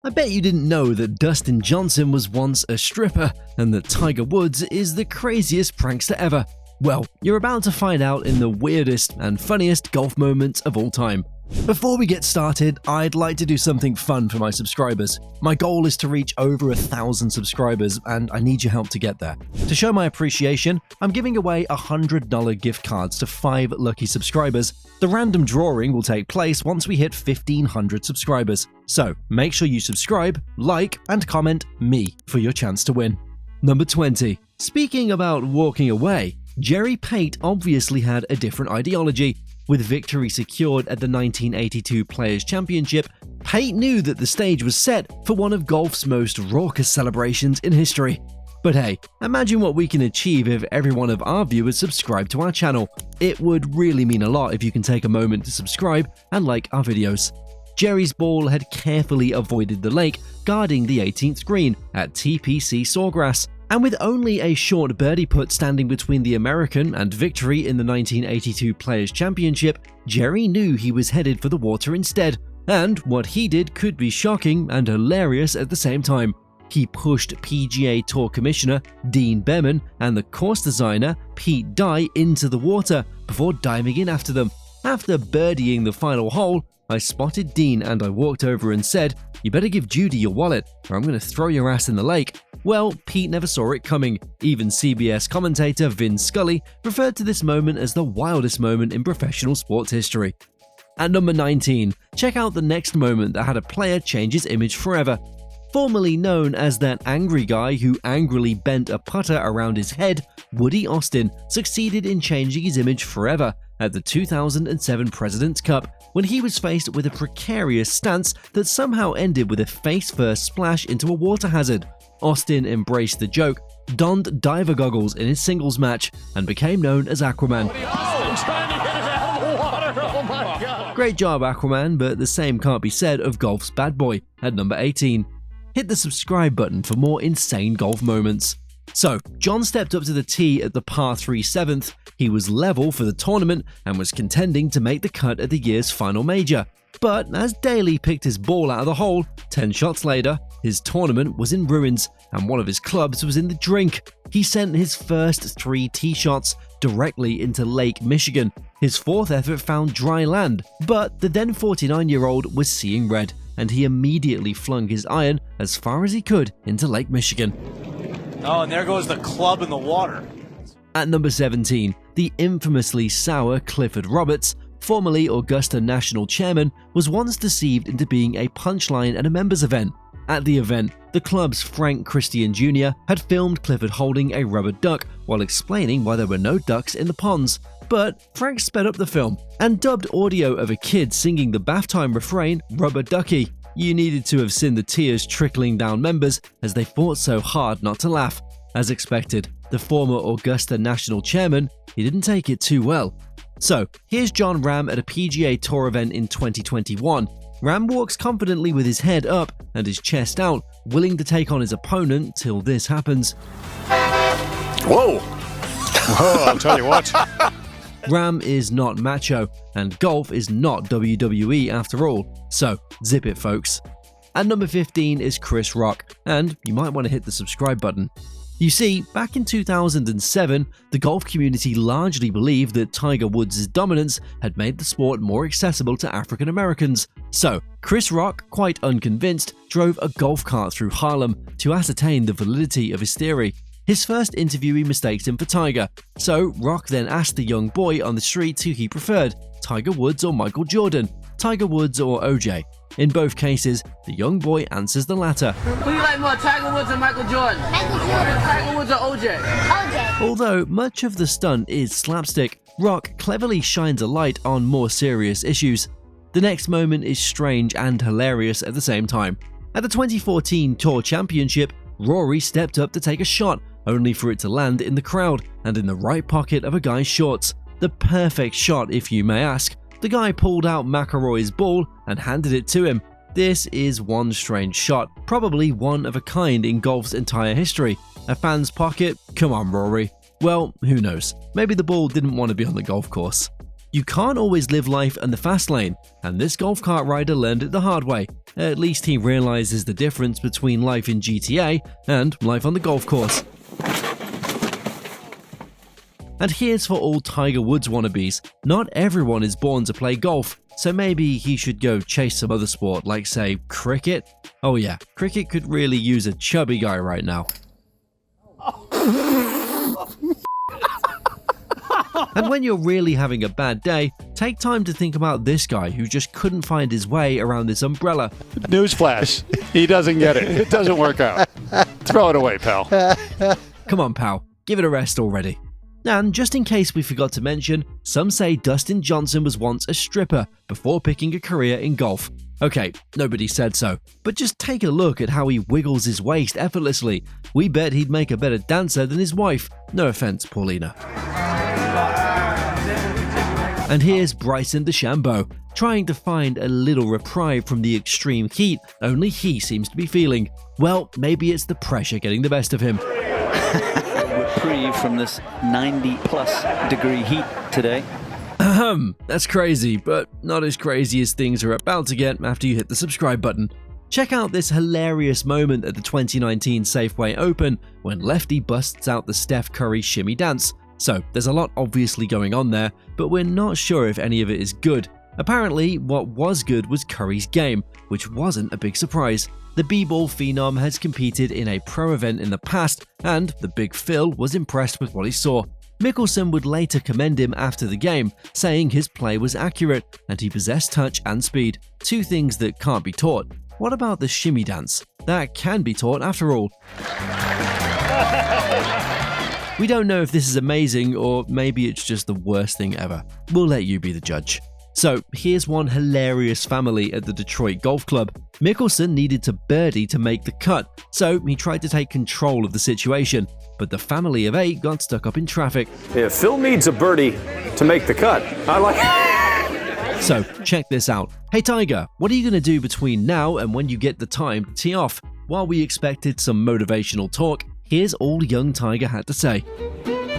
I bet you didn't know that Dustin Johnson was once a stripper and that Tiger Woods is the craziest prankster ever. Well, you're about to find out in the weirdest and funniest golf moments of all time. Before we get started, I'd like to do something fun for my subscribers. My goal is to reach over 1,000 subscribers, and I need your help to get there. To show my appreciation, I'm giving away $100 gift cards to 5 lucky subscribers. The random drawing will take place once we hit 1,500 subscribers. So make sure you subscribe, like, and comment me for your chance to win. Number 20. Speaking about walking away, Jerry Pate obviously had a different ideology. With victory secured at the 1982 Players' Championship, Pate knew that the stage was set for one of golf's most raucous celebrations in history. But hey, imagine what we can achieve if every one of our viewers subscribe to our channel. It would really mean a lot if you can take a moment to subscribe and like our videos. Jerry's ball had carefully avoided the lake, guarding the 18th green at TPC Sawgrass. And with only a short birdie putt standing between the American and victory in the 1982 Players' Championship, Jerry knew he was headed for the water instead. And what he did could be shocking and hilarious at the same time. He pushed PGA Tour Commissioner Dean Beman and the course designer Pete Dye into the water before diving in after them. After birdieing the final hole, I spotted Dean and I walked over and said, "You better give Judy your wallet or I'm going to throw your ass in the lake." Well, Pete never saw it coming. Even CBS commentator Vin Scully referred to this moment as the wildest moment in professional sports history. At number 19, check out the next moment that had a player change his image forever. Formerly known as that angry guy who angrily bent a putter around his head, Woody Austin succeeded in changing his image forever at the 2007 President's Cup when he was faced with a precarious stance that somehow ended with a face-first splash into a water hazard. Austin embraced the joke, donned diver goggles in his singles match, and became known as Aquaman. Great job, Aquaman, but the same can't be said of golf's bad boy at number 18. Hit the subscribe button for more insane golf moments. So, John stepped up to the tee at the par 3 7th. He was level for the tournament and was contending to make the cut at the year's final major. But as Daly picked his ball out of the hole, 10 shots later, his tournament was in ruins and one of his clubs was in the drink. He sent his first 3 tee shots directly into Lake Michigan. His fourth effort found dry land, but the then 49-year-old was seeing red and he immediately flung his iron as far as he could into Lake Michigan. Oh, and there goes the club in the water. At number 17, the infamously sour Clifford Roberts, formerly Augusta National Chairman, was once deceived into being a punchline at a members event. At the event, the club's Frank Christian Jr. had filmed Clifford holding a rubber duck while explaining why there were no ducks in the ponds. But Frank sped up the film and dubbed audio of a kid singing the bath time refrain, "Rubber Ducky." You needed to have seen the tears trickling down members as they fought so hard not to laugh. As expected, the former Augusta National Chairman, he didn't take it too well. So, here's Jon Rahm at a PGA Tour event in 2021. Rahm walks confidently with his head up and his chest out, willing to take on his opponent till this happens. Whoa! Whoa, I'll tell you what. Rahm is not macho, and golf is not WWE after all, so zip it folks. At number 15 is Chris Rock, and you might want to hit the subscribe button. You see, back in 2007, the golf community largely believed that Tiger Woods' dominance had made the sport more accessible to African Americans. So, Chris Rock, quite unconvinced, drove a golf cart through Harlem to ascertain the validity of his theory. His first interviewee mistakes him for Tiger, so Rock then asked the young boy on the street who he preferred, Tiger Woods or Michael Jordan, Tiger Woods or OJ. In both cases, the young boy answers the latter. Who you like more, Tiger Woods or Michael Jordan? Michael Jordan. Tiger Woods or OJ? OJ. Although much of the stunt is slapstick, Rock cleverly shines a light on more serious issues. The next moment is strange and hilarious at the same time. At the 2014 Tour Championship, Rory stepped up to take a shot, only for it to land in the crowd and in the right pocket of a guy's shorts. The perfect shot, if you may ask. The guy pulled out McIlroy's ball and handed it to him. This is one strange shot, probably one of a kind in golf's entire history. A fan's pocket? Come on, Rory. Well, who knows? Maybe the ball didn't want to be on the golf course. You can't always live life in the fast lane, and this golf cart rider learned it the hard way. At least he realizes the difference between life in GTA and life on the golf course. And here's for all Tiger Woods wannabes. Not everyone is born to play golf, so maybe he should go chase some other sport like, say, cricket? Oh yeah, cricket could really use a chubby guy right now. And when you're really having a bad day, take time to think about this guy who just couldn't find his way around this umbrella. Newsflash. He doesn't get it. It doesn't work out. Throw it away, pal. Come on, pal. Give it a rest already. And just in case we forgot to mention, some say Dustin Johnson was once a stripper before picking a career in golf. Okay, nobody said so, but just take a look at how he wiggles his waist effortlessly. We bet he'd make a better dancer than his wife. No offense, Paulina. And here's Bryson DeChambeau, trying to find a little reprieve from the extreme heat only he seems to be feeling. Well, maybe it's the pressure getting the best of him. Reprieve from this 90+ degree heat today. That's crazy, but not as crazy as things are about to get after you hit the subscribe button. Check out this hilarious moment at the 2019 Safeway Open when Lefty busts out the Steph Curry shimmy dance. So there's a lot obviously going on there, but we're not sure if any of it is good. Apparently, what was good was Curry's game, which wasn't a big surprise. The b-ball phenom has competed in a pro event in the past, and the Big Phil was impressed with what he saw. Mickelson would later commend him after the game, saying his play was accurate and he possessed touch and speed, two things that can't be taught. What about the shimmy dance? That can be taught after all. We don't know if this is amazing or maybe it's just the worst thing ever. We'll let you be the judge. So here's one hilarious family at the Detroit Golf Club. Mickelson needed to birdie to make the cut, so he tried to take control of the situation, but the family of 8 got stuck up in traffic. If Phil needs a birdie to make the cut, I like it. So check this out. Hey Tiger, what are you going to do between now and when you get the time to tee off? While we expected some motivational talk, here's all young Tiger had to say.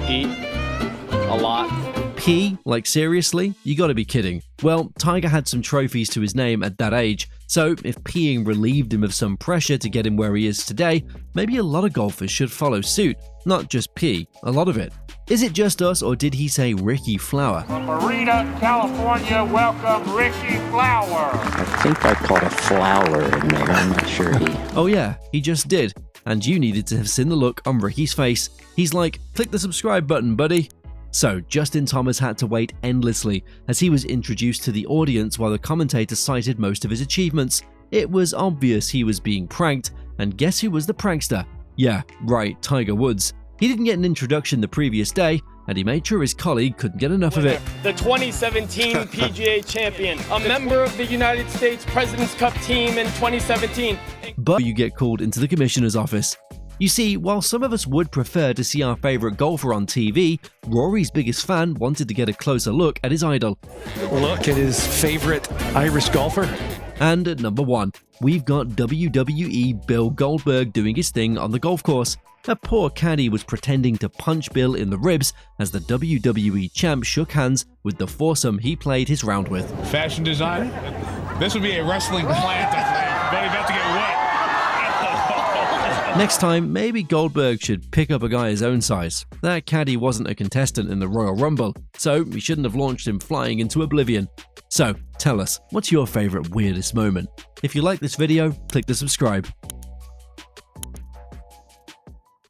Eat a lot. Pee? Like seriously? You gotta be kidding. Well, Tiger had some trophies to his name at that age, so if peeing relieved him of some pressure to get him where he is today, maybe a lot of golfers should follow suit. Not just pee, a lot of it. Is it just us or did he say Ricky Flower? From Marina, California, welcome Ricky Flower. I think I caught a flower in there. I'm not sure he... Oh yeah, he just did. And you needed to have seen the look on Ricky's face. He's like, click the subscribe button, buddy. So Justin Thomas had to wait endlessly as he was introduced to the audience while the commentator cited most of his achievements. It was obvious he was being pranked, and guess who was the prankster? Yeah, right, Tiger Woods. He didn't get an introduction the previous day, and he made sure his colleague couldn't get enough of it. The 2017 PGA champion, a member of the United States President's Cup team in 2017. But you get called into the commissioner's office. You see, while some of us would prefer to see our favorite golfer on TV, Rory's biggest fan wanted to get a closer look at his idol. Look at his favorite Irish golfer. And at number 1, we've got WWE Bill Goldberg doing his thing on the golf course. A poor caddy was pretending to punch Bill in the ribs as the WWE champ shook hands with the foursome he played his round with. Fashion designer? This would be a wrestling plant, I think. They about to get wet. Next time, maybe Goldberg should pick up a guy his own size. That caddy wasn't a contestant in the Royal Rumble, so we shouldn't have launched him flying into oblivion. So, tell us, what's your favorite weirdest moment? If you like this video, click the subscribe.